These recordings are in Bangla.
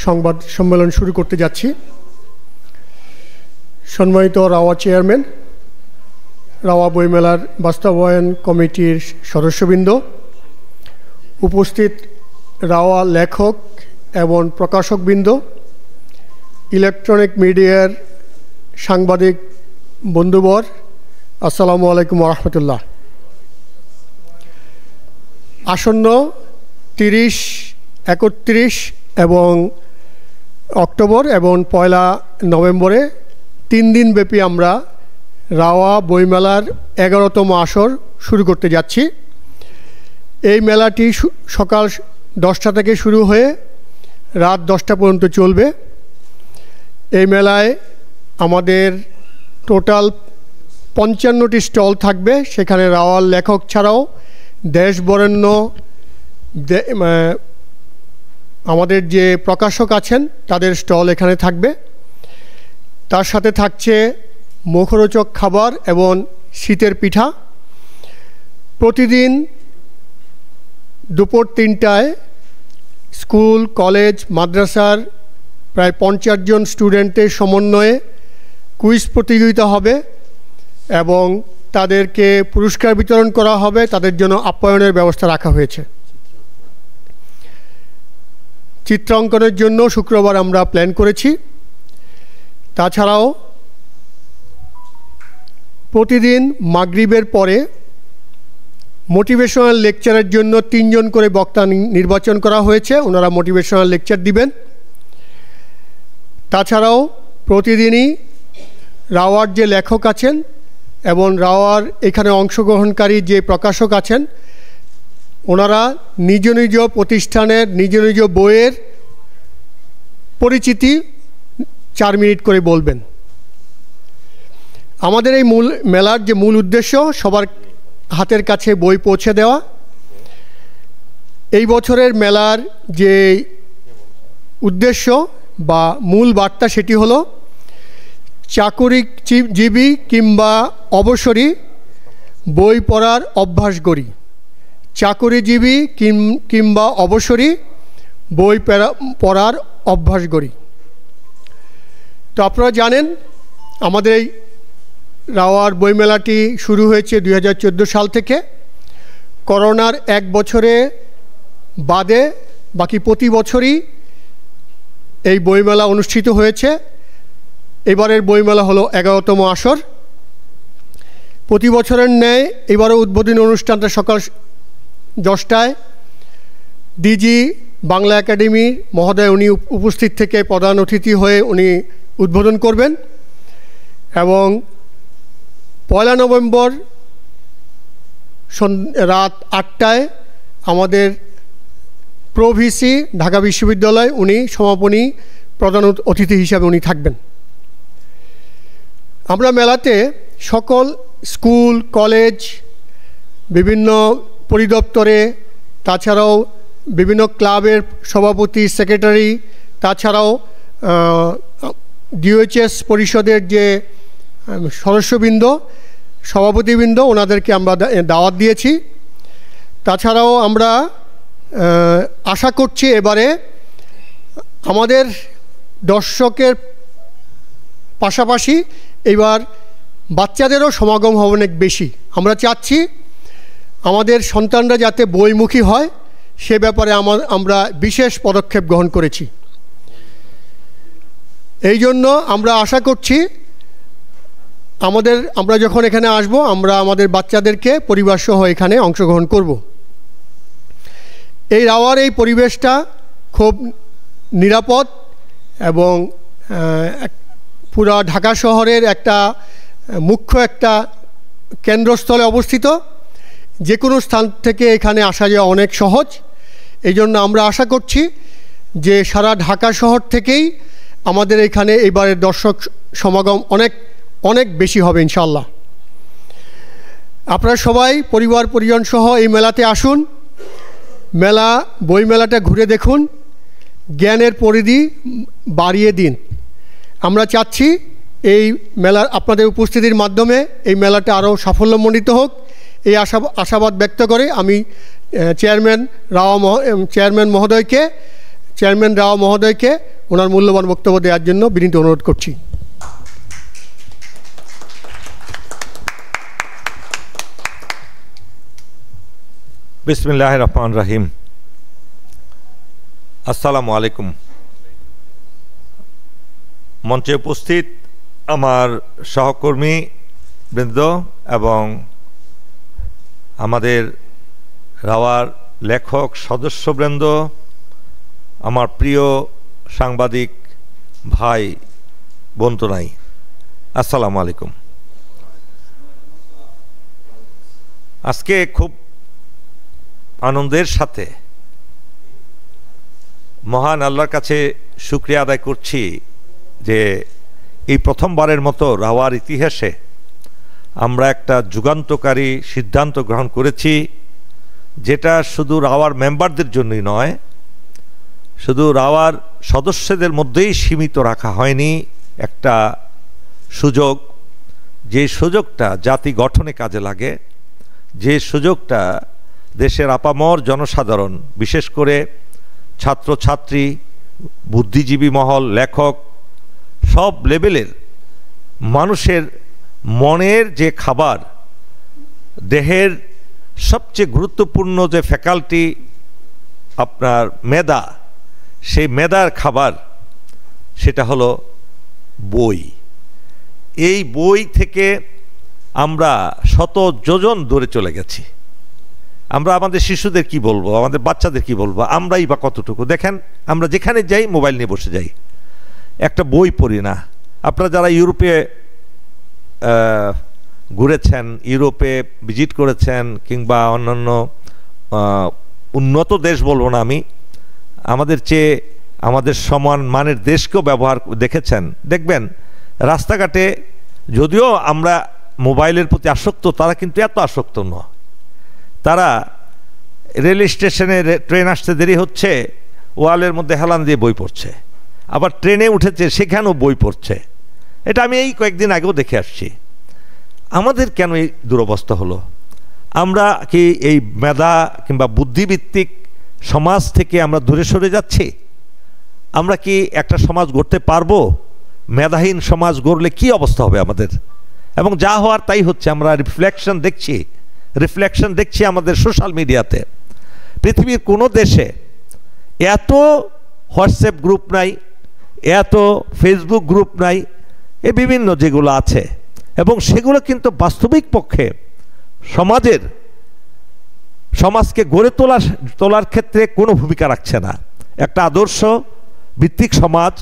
সংবাদ সম্মেলন শুরু করতে যাচ্ছি। সম্মানিত রাওয়া চেয়ারম্যান, রাওয়া বইমেলার বাস্তবায়ন কমিটির সদস্যবৃন্দ, উপস্থিত রাওয়া লেখক এবং প্রকাশকবৃন্দ, ইলেকট্রনিক মিডিয়ার সাংবাদিক বন্ধুবর, আসসালামু আলাইকুম রহমতুল্লাহ। আসন্ন 30, 31 এবং অক্টোবর এবং 1 নভেম্বরে 3 দিনব্যাপী আমরা রাওয়া বইমেলার 11তম আসর শুরু করতে যাচ্ছি। এই মেলাটি সকাল 10টা থেকে শুরু হয়ে রাত 10টা পর্যন্ত চলবে। এই মেলায় আমাদের টোটাল 55টি স্টল থাকবে। সেখানে রাওয়ার লেখক ছাড়াও দেশ বরেণ্য আমাদের যে প্রকাশক আছেন তাদের স্টল এখানে থাকবে। তার সাথে থাকছে মুখরোচক খাবার এবং শীতের পিঠা। প্রতিদিন দুপুর 3টায় স্কুল, কলেজ, মাদ্রাসার প্রায় 50 জন স্টুডেন্টের সমন্বয়ে কুইজ প্রতিযোগিতা হবে এবং তাদেরকে পুরস্কার বিতরণ করা হবে। তাদের জন্য আপ্যায়নের ব্যবস্থা রাখা হয়েছে। চিত্রাঙ্কনের জন্য শুক্রবার আমরা প্ল্যান করেছি। তাছাড়াও প্রতিদিন মাগরিবের পরে মোটিভেশনাল লেকচারের জন্য 3 জন করে বক্তা নির্বাচন করা হয়েছে। ওনারা মোটিভেশনাল লেকচার দিবেন। তাছাড়াও প্রতিদিনই রাওয়ার যে লেখক আছেন এবং রাওয়ার এখানে অংশগ্রহণকারী যে প্রকাশক আছেন ওনারা নিজ নিজ প্রতিষ্ঠানের নিজ নিজ বইয়ের পরিচিতি 4 মিনিট করে বলবেন। আমাদের এই মেলার যে মূল উদ্দেশ্য সবার হাতের কাছে বই পৌঁছে দেওয়া। এই বছরের মেলার যে উদ্দেশ্য বা মূল বার্তা সেটি হলো চাকুরিজীবী কিংবা অবসরী বই পড়ার অভ্যাস গড়ি। চাকুরিজীবী কিংবা অবসরী বই পড়ার অভ্যাস গড়ি। তো আপনারা জানেন আমাদের এই রাওয়ার বইমেলাটি শুরু হয়েছে 2014 সাল থেকে। করোনার 1 বছরে বাদে বাকি প্রতি বছরই এই বইমেলা অনুষ্ঠিত হয়েছে। এবারের বইমেলা হলো 11তম আসর। প্রতি বছরের ন্যায় এবারও উদ্বোধনী অনুষ্ঠানটা সকাল 10টায় ডিজি বাংলা একাডেমি মহোদয় উনি উপস্থিত থেকে প্রধান অতিথি হয়ে উনি উদ্বোধন করবেন এবং 1 নভেম্বর রাত 8টায় আমাদের প্রভিসি ঢাকা বিশ্ববিদ্যালয় উনি সমাপনী প্রধান অতিথি হিসাবে উনি থাকবেন। আমরা মেলাতে সকল স্কুল, কলেজ, বিভিন্ন পরিদপ্তরে, তাছাড়াও বিভিন্ন ক্লাবের সভাপতি, সেক্রেটারি, তাছাড়াও ডিওএইচএস পরিষদের যে সদস্যবৃন্দ, সভাপতিবৃন্দ ওনাদেরকে আমরা দাওয়াত দিয়েছি। তাছাড়াও আমরা আশা করছি এবারে আমাদের দর্শকের পাশাপাশি এবার বাচ্চাদেরও সমাগম হবে অনেক বেশি। আমরা চাচ্ছি আমাদের সন্তানরা যাতে বইমুখী হয় সে ব্যাপারে আমরা বিশেষ পদক্ষেপ গ্রহণ করেছি। এই জন্য আমরা আশা করছি আমরা যখন এখানে আসব আমরা আমাদের বাচ্চাদেরকে পরিবার সহ এখানে অংশগ্রহণ করব। এই রাওয়ার এই পরিবেশটা খুব নিরাপদ এবং পুরা ঢাকা শহরের একটা মুখ্য একটা কেন্দ্রস্থলে অবস্থিত। যে কোনো স্থান থেকে এখানে আসা যাওয়া অনেক সহজ। এই জন্য আমরা আশা করছি যে সারা ঢাকা শহর থেকেই আমাদের এখানে এবারের দর্শক সমাগম অনেক অনেক বেশি হবে ইনশাআল্লাহ। আপনারা সবাই পরিবার পরিজন সহ এই মেলাতে আসুন। বইমেলাটা ঘুরে দেখুন, জ্ঞানের পরিধি বাড়িয়ে দিন। আমরা চাচ্ছি এই মেলার আপনাদের উপস্থিতির মাধ্যমে এই মেলাটা আরও সাফল্যমণ্ডিত হোক। এই আশাবাদ ব্যক্ত করে আমি চেয়ারম্যান মহোদয়কে চেয়ারম্যান রাও মহোদয়কে ওনার মূল্যবান বক্তব্য দেওয়ার জন্য বিনীত অনুরোধ করছি। বিসমিল্লাহির রহমানির রহিম। আসসালামু আলাইকুম। মঞ্চে উপস্থিত আমার সহকর্মী বৃন্দ এবং আমাদের রাওয়ার লেখক সদস্যবৃন্দ, আমার প্রিয় সাংবাদিক ভাই বন্ধুরাই, আসসালামু আলাইকুম। আজকে খুব আনন্দের সাথে মহান আল্লাহর কাছে শুকরিয়া আদায় করছি যে এই প্রথমবারের মতো রাওয়ার ইতিহাসে আমরা একটা যুগান্তকারী সিদ্ধান্ত গ্রহণ করেছি, যেটা শুধু রাওয়ার মেম্বারদের জন্যই নয়, শুধু রাওয়ার সদস্যদের মধ্যেই সীমিত রাখা হয়নি। একটা সুযোগ, যে সুযোগটা জাতি গঠনে কাজে লাগে, যে সুযোগটা দেশের আপামর জনসাধারণ, বিশেষ করে ছাত্রছাত্রী, বুদ্ধিজীবী মহল, লেখক, সব লেভেলের মানুষের মনের যে খাবার, দেহের সবচেয়ে গুরুত্বপূর্ণ যে ফ্যাকাল্টি আপনার মেধা, সেই মেধার খাবার সেটা হলো বই। এই বই থেকে আমরা শত যোজন দূরে চলে গেছি। আমরা আমাদের শিশুদের কি বলবো, আমাদের বাচ্চাদের কি বলবো, আমরাই বা কতটুকু। দেখেন, আমরা যেখানে যাই মোবাইল নিয়ে বসে যাই, একটা বই পড়ি না। আপনারা যারা ইউরোপে ঘুরেছেন, ইউরোপে ভিজিট করেছেন, কিংবা অন্যান্য উন্নত দেশ বলবো না আমি, আমাদের চেয়ে আমাদের সমান মানের দেশকেও ব্যবহার দেখেছেন, দেখবেন রাস্তাঘাটে যদিও আমরা মোবাইলের প্রতি আসক্ত, তারা কিন্তু এত আসক্ত নয়। তারা রেল স্টেশনে ট্রেন আসতে দেরি হচ্ছে, ওয়ালের মধ্যে হেলান দিয়ে বই পড়ছে, আবার ট্রেনে উঠেছে সেখানেও বই পড়ছে। এটা আমি এই কয়েকদিন আগেও দেখে আসছি। আমাদের কেন এই দুরবস্থা হলো? আমরা কি এই মেধা কিংবা বুদ্ধিভিত্তিক সমাজ থেকে আমরা দূরে সরে যাচ্ছি? আমরা কি একটা সমাজ গড়তে পারবো? মেধাহীন সমাজ গড়লে কি অবস্থা হবে আমাদের? এবং যা হওয়ার তাই হচ্ছে। আমরা রিফ্লেকশন দেখছি আমাদের সোশ্যাল মিডিয়াতে। পৃথিবীর কোনো দেশে এত হোয়াটসঅ্যাপ গ্রুপ নাই, এত ফেসবুক গ্রুপ নাই, এ বিভিন্ন যেগুলো আছে, এবং সেগুলো কিন্তু বাস্তবিক পক্ষে সমাজকে গড়ে তোলার ক্ষেত্রে কোনো ভূমিকা রাখছে না। একটা আদর্শ ভিত্তিক সমাজ,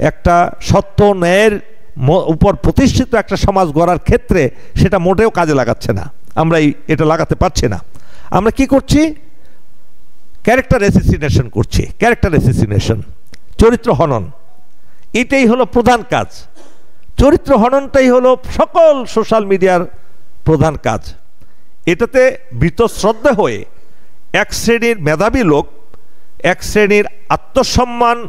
একটা সত্য ন্যায়ের উপর প্রতিষ্ঠিত একটা সমাজ গড়ার ক্ষেত্রে সেটা মোটেও কাজে লাগাচ্ছে না। আমরা এটা লাগাতে পারছি না। আমরা কি করছি? ক্যারেক্টার অ্যাসিসিনেশন করছি, চরিত্র হনন। এটাই হলো প্রধান কাজ। চরিত্র হননটাই হলো সকল সোশ্যাল মিডিয়ার প্রধান কাজ। এটাতে বীতশ্রদ্ধা হয়ে এক শ্রেণীর মেধাবী লোক, এক শ্রেণীর আত্মসম্মান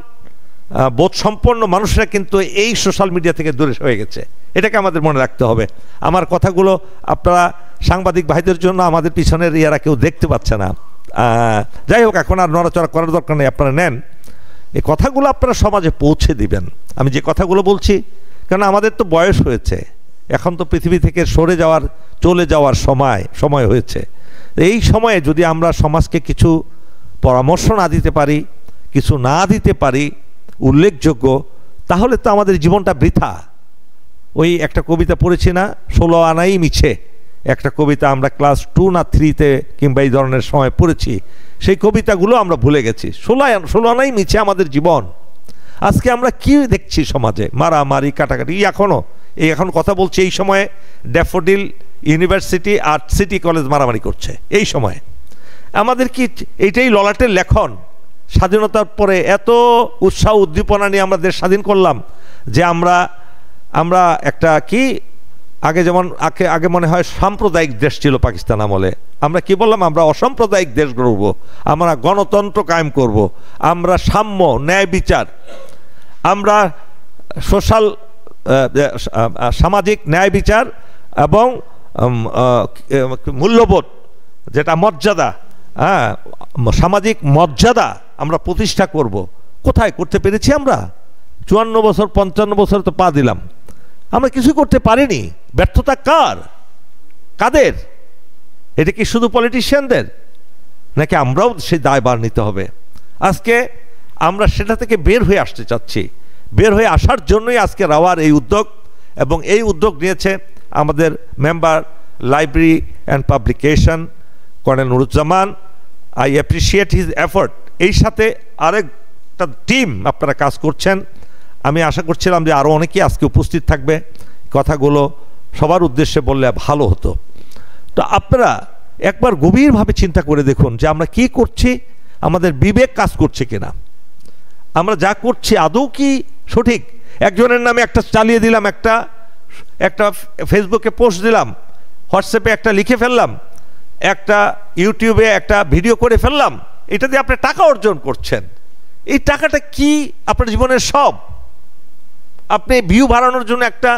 বোধসম্পন্ন মানুষরা কিন্তু এই সোশ্যাল মিডিয়া থেকে দূরে হয়ে গেছে। এটাকে আমাদের মনে রাখতে হবে। আমার কথাগুলো আপনারা সাংবাদিক ভাইদের জন্য আমাদের পিছনের ইয়ারা কেউ দেখতে পাচ্ছে না। যাই হোক, এখন আর নড়াচড়া করার দরকার নেই, আপনারা নেন। এই কথাগুলো আপনারা সমাজে পৌঁছে দিবেন। আমি যে কথাগুলো বলছি, কারণ আমাদের তো বয়স হয়েছে, এখন তো পৃথিবী থেকে চলে যাওয়ার সময় হয়েছে। এই সময়ে যদি আমরা সমাজকে কিছু পরামর্শ না দিতে পারি, কিছু না দিতে পারি উল্লেখযোগ্য, তাহলে তো আমাদের জীবনটা বৃথা। ওই একটা কবিতা পড়েছি না, 16 আনাই মিছে, একটা কবিতা আমরা ক্লাস 2 না 3-তে কিংবা এই ধরনের সময় পড়েছি। সেই কবিতাগুলো আমরা ভুলে গেছি। 16 আনাই মিছে আমাদের জীবন। আজকে আমরা কি দেখছি সমাজে? মারামারি, কাটাকাটি। এখন কথা বলছি, এই সময়ে ড্যাফোডিল ইউনিভার্সিটি আর সিটি কলেজ মারামারি করছে। এই সময়ে আমাদের কি এইটাই ললাটের লেখন? স্বাধীনতার পরে এত উৎসাহ উদ্দীপনা নিয়ে আমরা দেশ স্বাধীন করলাম যে আমরা একটা কি আগে মনে হয় সাম্প্রদায়িক দেশ ছিল পাকিস্তান আমলে। আমরা কি বললাম? আমরা অসাম্প্রদায়িক দেশ গড়ব, আমরা গণতন্ত্র কায়েম করব, আমরা সাম্য, ন্যায় বিচার, আমরা সামাজিক ন্যায় বিচার এবং মূল্যবোধ, যেটা মর্যাদা, সামাজিক মর্যাদা আমরা প্রতিষ্ঠা করব। কোথায় করতে পেরেছি আমরা? 54 বছর 55 বছর তো পা দিলাম, আমরা কিছু করতে পারিনি। ব্যর্থতা কার, কাদের? এটা কি শুধু পলিটিশিয়ানদের, নাকি আমরাও সেই দায়ভার নিতে হবে? আজকে আমরা সেটা থেকে বের হয়ে আসতে চাচ্ছি। বের হয়ে আসার জন্যই আজকে রাওয়ার এই উদ্যোগ, এবং এই উদ্যোগ নিয়েছে আমাদের member library and publication colonel Nuruzzaman. I appreciate his effort. এই সাথে আরেকটা টিম আপনারা কাজ করছেন। আমি আশা করছিলাম যে আরও অনেকেই আজকে উপস্থিত থাকবে, কথাগুলো সবার উদ্দেশ্যে বললে ভালো হতো। তো আপনারা একবার গভীরভাবে চিন্তা করে দেখুন যে আমরা কি করছি, আমাদের বিবেক কাজ করছে কিনা, আমরা যা করছি আদৌ কি সঠিক? একজনের নামে একটা চালিয়ে দিলাম, একটা ফেসবুকে পোস্ট দিলাম, হোয়াটসঅ্যাপে একটা লিখে ফেললাম, একটা ইউটিউবে একটা ভিডিও করে ফেললাম, এটা দিয়ে আপনি টাকা অর্জন করছেন। এই টাকাটা কি আপনার জীবনের সব? আপনি ভিউ বাড়ানোর জন্য একটা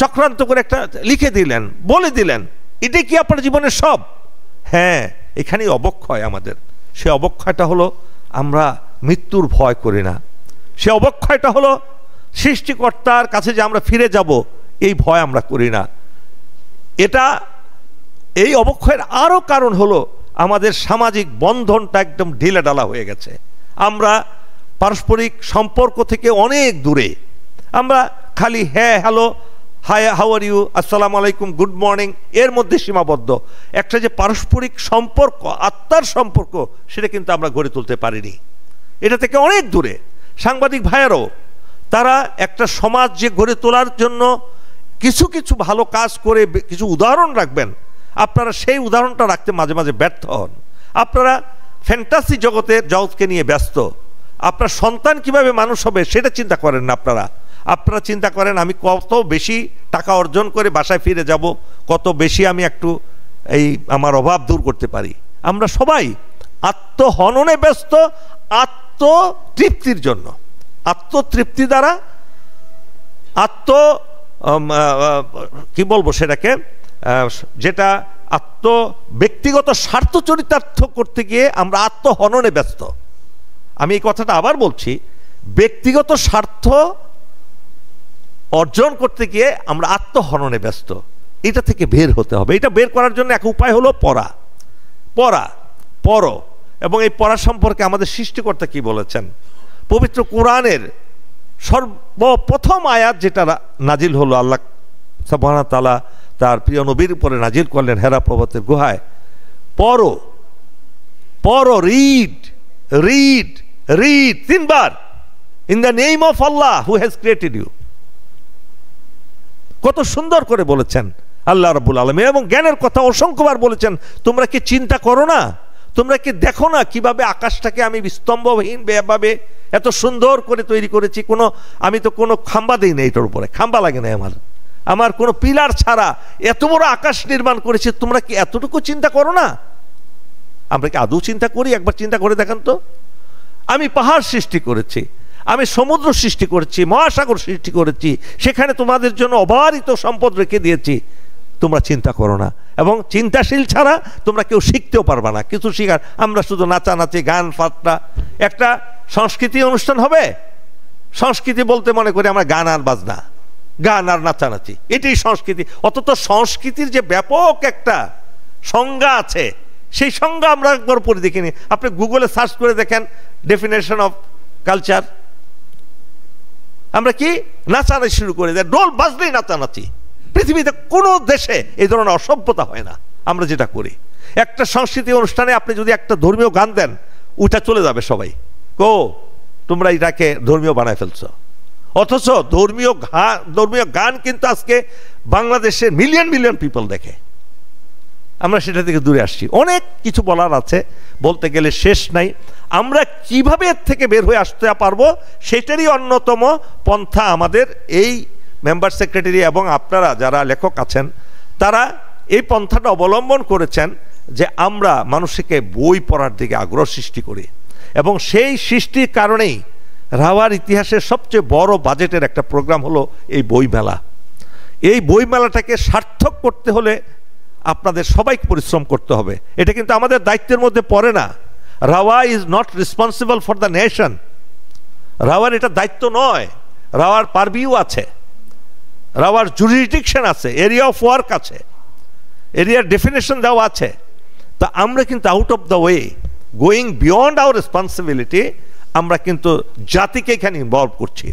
চক্রান্ত করে একটা লিখে দিলেন, বলে দিলেন, এটাই কি আপনার জীবনের সব? হ্যাঁ, এখানেই অবক্ষয় আমাদের। সে অবক্ষয়টা হলো আমরা মৃত্যুর ভয় করি না। সে অবক্ষয়টা হলো সৃষ্টিকর্তার কাছে যে আমরা ফিরে যাব, এই ভয় আমরা করি না। এই অবক্ষয়ের আরও কারণ হলো আমাদের সামাজিক বন্ধনটা একদম ঢিলেঢালা হয়ে গেছে। আমরা পারস্পরিক সম্পর্ক থেকে অনেক দূরে। আমরা খালি হ্যাঁ, hello, hi, how are you, আসসালামু আলাইকুম, গুড মর্নিং, এর মধ্যে সীমাবদ্ধ। একটা যে পারস্পরিক সম্পর্ক, আত্মার সম্পর্ক, সেটা কিন্তু আমরা গড়ে তুলতে পারিনি। এটা থেকে অনেক দূরে। সাংবাদিক ভাইয়েরাও তারা একটা সমাজ যে গড়ে তোলার জন্য কিছু কিছু ভালো কাজ করে কিছু উদাহরণ রাখবেন, আপনারা সেই উদাহরণটা রাখতে মাঝে মাঝে ব্যর্থ হন। আপনারা ফ্যান্টাসি জগৎকে নিয়ে ব্যস্ত। আপনার সন্তান কিভাবে মানুষ হবে সেটা চিন্তা করেন না। আপনারা চিন্তা করেন আমি কত বেশি টাকা অর্জন করে বাসায় ফিরে যাব, কত বেশি আমি একটু আমার অভাব দূর করতে পারি। আমরা সবাই আত্মহননে ব্যস্ত, আত্মতৃপ্তির জন্য। আত্মতৃপ্তি দ্বারা কি বলবো সেটাকে, যেটা ব্যক্তিগত স্বার্থ চরিতার্থ করতে গিয়ে আমরা আত্মহননে ব্যস্ত। আমি এই কথাটা আবার বলছি, ব্যক্তিগত স্বার্থ অর্জন করতে গিয়ে আমরা আত্মহননে ব্যস্ত। এটা থেকে বের হতে হবে। এটা বের করার জন্য এক উপায় হলো পড়ো। এবং এই পড়া সম্পর্কে আমাদের সৃষ্টিকর্তা কি বলেছেন? পবিত্র কোরআনের সর্বপ্রথম আয়াত যেটা নাজিল হলো, আল্লাহ সুবহানাহু ওয়া তাআলা তার প্রিয় নবীর উপরে নাজিল করলেন হেরা পর্বতের গুহায়, পড়ো, রিড 3 বার, in the name of Allah who has created you. কত সুন্দর করে বলেছেন আল্লাহ রাব্বুল আলামিন। এবং জ্ঞানের কথা অসংখ্যবার বলেছেন। তোমরা কি চিন্তা করো না, তোমরা কি দেখো না কিভাবে আকাশটাকে আমি স্তম্ভহীন ভাবে এত সুন্দর করে তৈরি করেছি? আমি তো কোনো খাম্বা দিই না, এটার উপরে খাম্বা লাগে না আমার কোনো পিলার ছাড়া এত বড় আকাশ নির্মাণ করেছি। তোমরা কি এতটুকু চিন্তা করো না? আমরা কি আদৌ চিন্তা করি? একবার চিন্তা করে দেখেন তো। আমি পাহাড় সৃষ্টি করেছি, আমি সমুদ্র সৃষ্টি করেছি, মহাসাগর সৃষ্টি করেছি, সেখানে তোমাদের জন্য অবারিত সম্পদ রেখে দিয়েছি। তোমরা চিন্তা করো না। এবং চিন্তাশীল ছাড়া তোমরা কেউ শিখতেও পারবা না কিছু শিখার। আমরা শুধু নাচানাচি, গান ফাট্টা, একটা সংস্কৃতি অনুষ্ঠান হবে, সংস্কৃতি বলতে মনে করি আমরা গান আর বাজনা, গান আর নাচানাচি, এটাই সংস্কৃতি। অথচ সংস্কৃতির যে ব্যাপক একটা সংজ্ঞা আছে, সেই সংজ্ঞা আমরা একবার পরে দেখিনি। আপনি গুগলে সার্চ করে দেখেন ডেফিনেশন অফ কালচার, আমরা কি নাচানাচি শুরু করে দেয়, ডোল বাজলেই নাচানাচি। পৃথিবীতে কোনো দেশে এই ধরনের অসভ্যতা হয় না আমরা যেটা করি। একটা সংস্কৃতি অনুষ্ঠানে আপনি যদি একটা ধর্মীয় গান দেন, ওটা চলে যাবে সবাই, তোমরা এটাকে ধর্মীয় বানায় ফেলছো। অথচ ধর্মীয় গান কিন্তু আজকে বাংলাদেশের মিলিয়ন পিপল দেখে। আমরা সেটা থেকে দূরে আসছি। অনেক কিছু বলার আছে, বলতে গেলে শেষ নাই। আমরা কিভাবে এর থেকে বের হয়ে আসতে পারবো সেটারই অন্যতম পন্থা আমাদের এই মেম্বার সেক্রেটারি এবং আপনারা যারা লেখক আছেন, তারা এই পন্থাটা অবলম্বন করেছেন যে আমরা মানুষকে বই পড়ার দিকে আগ্রহ সৃষ্টি করি। এবং সেই সৃষ্টির কারণেই রাওয়ার ইতিহাসের সবচেয়ে বড় বাজেটের একটা প্রোগ্রাম হলো এই বইমেলা। এই বইমেলাটাকে সার্থক করতে হলে আপনাদের সবাইকে পরিশ্রম করতে হবে। এটা কিন্তু আমাদের দায়িত্বের মধ্যে পড়ে না। রাওয়া is not responsible for the nation. রাওয়ার এটা দায়িত্ব নয়, রাওয়ার পারভিউ আছে, রাওয়ার জুরিডিকশন আছে, এরিয়া অফ ওয়ার্ক আছে, এরিয়ার ডেফিনেশন দেওয়া আছে। তা আমরা কিন্তু out of the way, going beyond our responsibility, আমরা কিন্তু জাতিকে এখানে ইনভলভ করছি।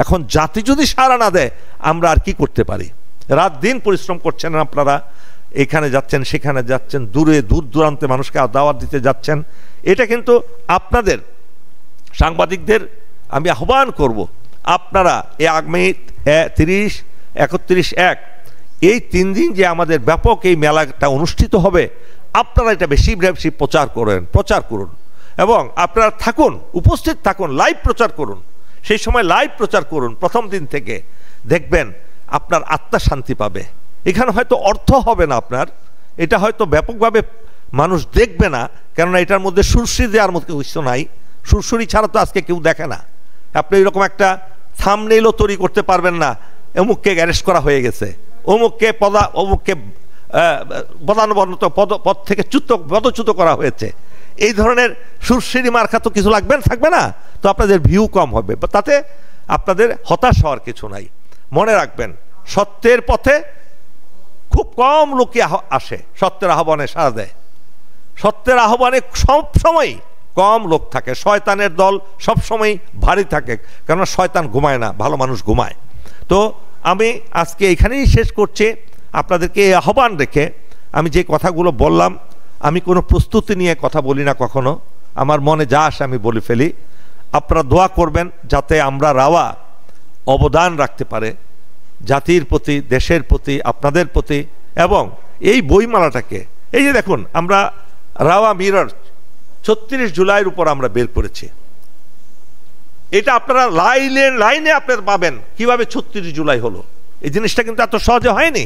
এখন জাতি যদি সাড়া না দেয় আমরা আর কি করতে পারি? রাত দিন পরিশ্রম করছেন আপনারা, এখানে যাচ্ছেন সেখানে যাচ্ছেন, দূর দূরান্তে মানুষকে দাওয়াত দিতে যাচ্ছেন। এটা কিন্তু আপনাদের সাংবাদিকদের আমি আহ্বান করব, আপনারা এই আগামী 30, 31, 1 এই 3 দিন যে আমাদের ব্যাপক এই মেলাটা অনুষ্ঠিত হবে, আপনারা এটা বেশি বেশি প্রচার করুন এবং আপনারা থাকুন, উপস্থিত থাকুন, লাইভ প্রচার করুন। সেই সময় লাইভ প্রচার করুন প্রথম দিন থেকে, দেখবেন আপনার আত্মা শান্তি পাবে। এখানে হয়তো অর্থ হবে না আপনার, এটা হয়তো ব্যাপকভাবে মানুষ দেখবে না, কেননা এটার মধ্যে সুরসুরি দেওয়ার মতো কিছু নাই। সুরসুরি ছাড়া তো আজকে কেউ দেখে না। আপনি এরকম একটা থাম্বনেইলও তৈরি করতে পারবেন না, অমুককে অ্যারেস্ট করা হয়ে গেছে, অমুককে পদ থেকে পদচ্যুত করা হয়েছে। এই ধরনের সুরসুরি মার্কা তো কিছু থাকবে না, তো আপনাদের ভিউ কম হবে। তাতে আপনাদের হতাশ হওয়ার কিছু নাই। মনে রাখবেন, সত্যের পথে খুব কম লোকই আসে, সত্যের আহ্বানে সাড়া দেয়। সত্যের আহ্বানে সবসময় কম লোক থাকে, শয়তানের দল সবসময় ভারী থাকে, কেননা শয়তান ঘুমায় না, ভালো মানুষ ঘুমায়। তো আমি আজকে এখানেই শেষ করছি। আপনাদেরকে এই আহ্বান রেখে আমি যে কথাগুলো বললাম, আমি কোনো প্রস্তুতি নিয়ে কথা বলি না কখনো, আমার মনে যা আসে আমি বলে ফেলি। আপনারা দোয়া করবেন যাতে আমরা রাওয়া অবদান রাখতে পারে জাতির প্রতি, দেশের প্রতি, আপনাদের প্রতি। এবং এই বইমেলাটাকে, এই যে দেখুন, আমরা রাওয়া মিরর 36 জুলাইয়ের উপর আমরা বের করেছি। এটা আপনারা লাইনে আপনারা পাবেন কিভাবে 36 জুলাই হলো। এই জিনিসটা কিন্তু এত সহজে হয়নি।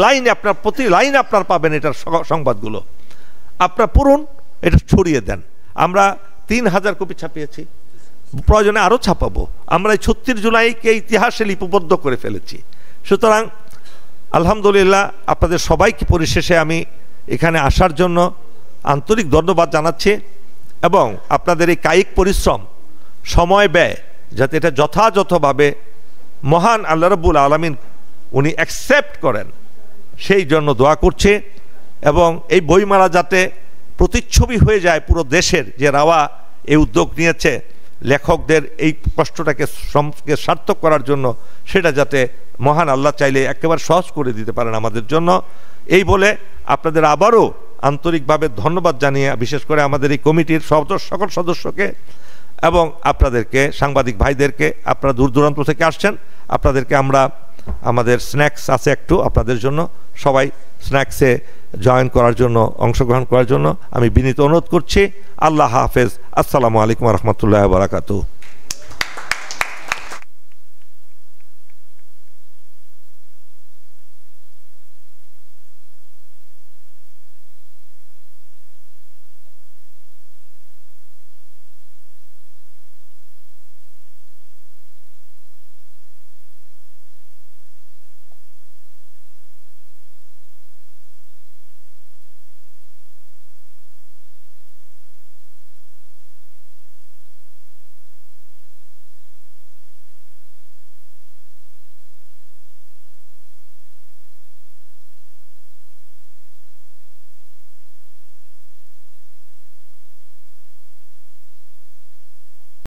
লাইনে আপনার প্রতি লাইনে আপনার পাবেন এটার সংবাদগুলো। আপনারা পড়ুন, এটা ছড়িয়ে দেন। আমরা 3000 কপি ছাপিয়েছি, প্রয়োজনে আরও ছাপাবো। আমরা এই 36 জুলাইকে ইতিহাসে লিপিবদ্ধ করে ফেলেছি। সুতরাং আলহামদুলিল্লাহ, আপনাদের সবাইকে পরিশেষে আমি এখানে আসার জন্য আন্তরিক ধন্যবাদ জানাচ্ছি এবং আপনাদের এই কায়িক পরিশ্রম, সময় ব্যয়, যাতে এটা যথাযথভাবে মহান আল্লাহ রাব্বুল আলামিন উনি অ্যাকসেপ্ট করেন, সেই জন্য দোয়া করছি। এবং এই বইমেলা যাতে প্রতিচ্ছবি হয়ে যায় পুরো দেশের, যে রাওয়া এই উদ্যোগ নিয়েছে লেখকদের এই কষ্টটাকে সার্থক করার জন্য, সেটা যাতে মহান আল্লাহ চাইলে একেবারে সহজ করে দিতে পারেন আমাদের জন্য। এই বলে আপনাদের আবারও আন্তরিকভাবে ধন্যবাদ জানিয়ে, বিশেষ করে আমাদের এই কমিটির সকল সদস্যকে এবং আপনাদেরকে, সাংবাদিক ভাইদেরকে, আপনারা দূর দূরান্ত থেকে আসছেন, আপনাদেরকে আমরা, আমাদের স্ন্যাক্স আছে একটু আপনাদের জন্য, সবাই স্ন্যাক্সে জয়েন করার জন্য, অংশগ্রহণ করার জন্য আমি বিনীত অনুরোধ করছি। আল্লাহ হাফেজ। আসসালামু আলাইকুম ওয়া রাহমাতুল্লাহি ওয়া বারাকাতুহু।